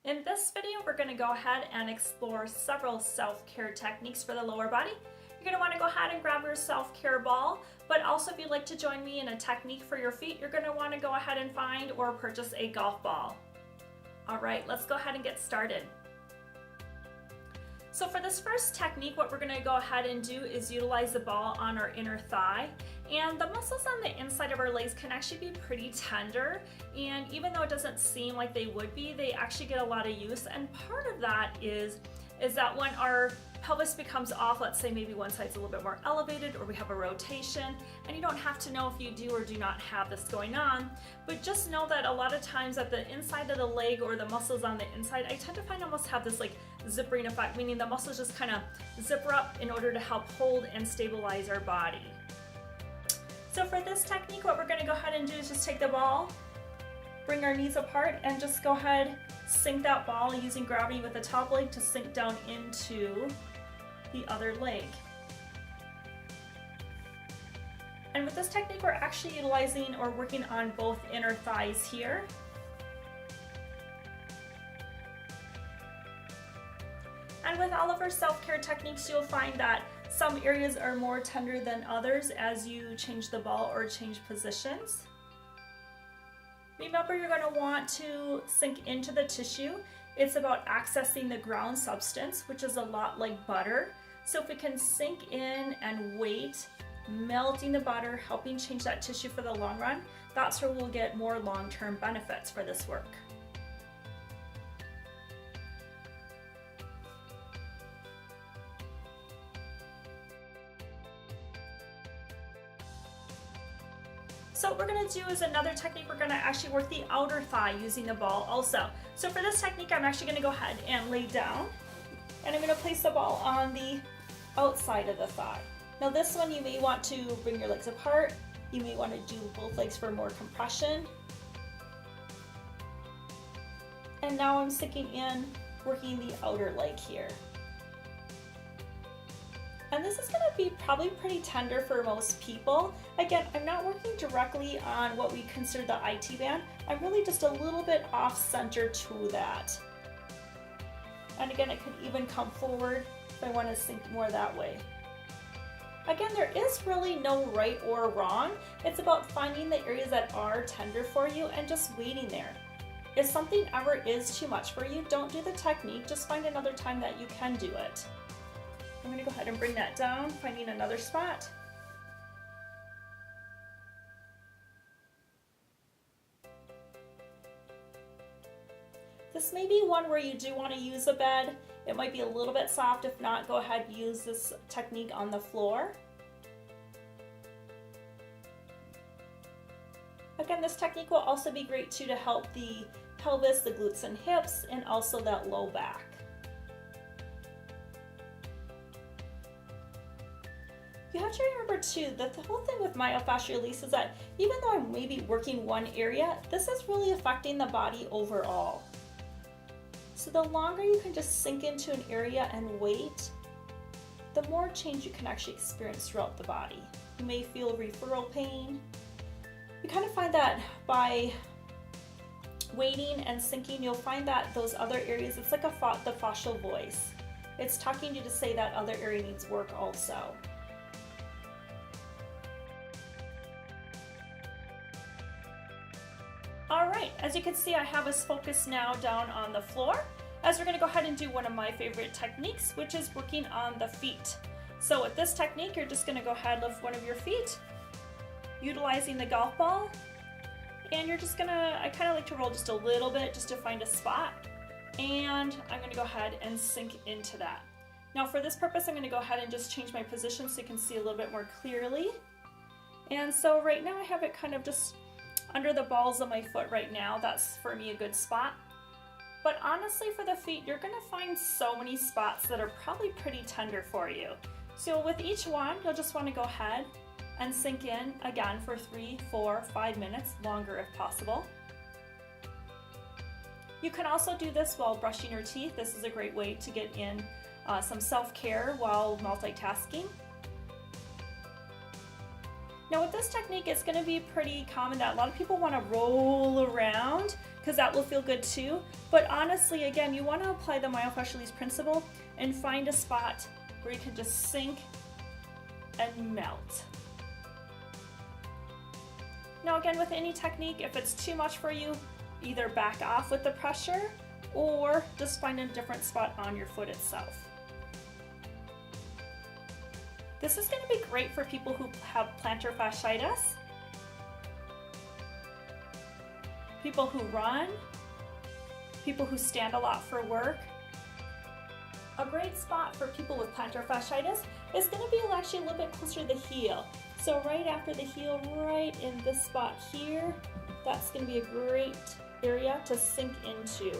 In this video, we're going to go ahead and explore several self-care techniques for the lower body. You're going to want to go ahead and grab your self-care ball, but also if you'd like to join me in a technique for your feet, you're going to want to go ahead and find or purchase a golf ball. All right, let's go ahead and get started. So for this first technique, what we're going to go ahead and do is utilize the ball on our inner thigh. And the muscles on the inside of our legs can actually be pretty tender, and even though it doesn't seem like they would be, they actually get a lot of use. And part of that is that when our pelvis becomes off, let's say maybe one side's a little bit more elevated or we have a rotation, and you don't have to know if you do or do not have this going on, but just know that a lot of times at the inside of the leg or the muscles on the inside, I tend to find almost have this like zippering effect, meaning the muscles just kind of zipper up in order to help hold and stabilize our body. So for this technique, what we're going to go ahead and do is just take the ball, bring our knees apart, and just go ahead, sink that ball using gravity with the top leg to sink down into the other leg. And with this technique, we're actually utilizing or working on both inner thighs here. And with all of our self-care techniques, you'll find that some areas are more tender than others as you change the ball or change positions. Remember, you're going to want to sink into the tissue. It's about accessing the ground substance, which is a lot like butter. So if we can sink in and wait, melting the butter, helping change that tissue for the long run, that's where we'll get more long-term benefits for this work. So what we're going to do is another technique. We're going to actually work the outer thigh using the ball also. So for this technique, I'm actually going to go ahead and lay down, and I'm going to place the ball on the outside of the thigh. Now this one, you may want to bring your legs apart. You may want to do both legs for more compression. And now I'm sinking in, working the outer leg here. And this is going to be probably pretty tender for most people. Again, I'm not working directly on what we consider the IT band. I'm really just a little bit off center to that. And again, it could even come forward if I want to sink more that way. Again, there is really no right or wrong. It's about finding the areas that are tender for you and just waiting there. If something ever is too much for you, don't do the technique. Just find another time that you can do it. I'm going to go ahead and bring that down, finding another spot. This may be one where you do want to use a bed. It might be a little bit soft. If not, go ahead and use this technique on the floor. Again, this technique will also be great too to help the pelvis, the glutes and hips, and also that low back. You have to remember too that the whole thing with myofascial release is that even though I'm maybe working one area, this is really affecting the body overall. So the longer you can just sink into an area and wait, the more change you can actually experience throughout the body. You may feel referral pain. You kind of find that by waiting and sinking, you'll find that those other areas, it's like the fascial voice. It's talking to you to say that other area needs work also. Alright, as you can see, I have us focused now down on the floor, as we're going to go ahead and do one of my favorite techniques, which is working on the feet. So with this technique, you're just going to go ahead and lift one of your feet, utilizing the golf ball, and you're just going to, I kind of like to roll just a little bit just to find a spot, and I'm going to go ahead and sink into that. Now for this purpose, I'm going to go ahead and just change my position so you can see a little bit more clearly. And so right now I have it kind of just under the balls of my foot right now. That's for me a good spot. But honestly, for the feet, you're going to find so many spots that are probably pretty tender for you. So with each one, you'll just want to go ahead and sink in again for 3, 4, 5 minutes, longer if possible. You can also do this while brushing your teeth. This is a great way to get in some self-care while multitasking. Now with this technique, it's going to be pretty common that a lot of people want to roll around because that will feel good too. But honestly, again, you want to apply the myofascial principle and find a spot where you can just sink and melt. Now again, with any technique, if it's too much for you, either back off with the pressure or just find a different spot on your foot itself. This is going to be great for people who have plantar fasciitis, people who run, people who stand a lot for work. A great spot for people with plantar fasciitis is going to be actually a little bit closer to the heel. So right after the heel, right in this spot here, that's going to be a great area to sink into.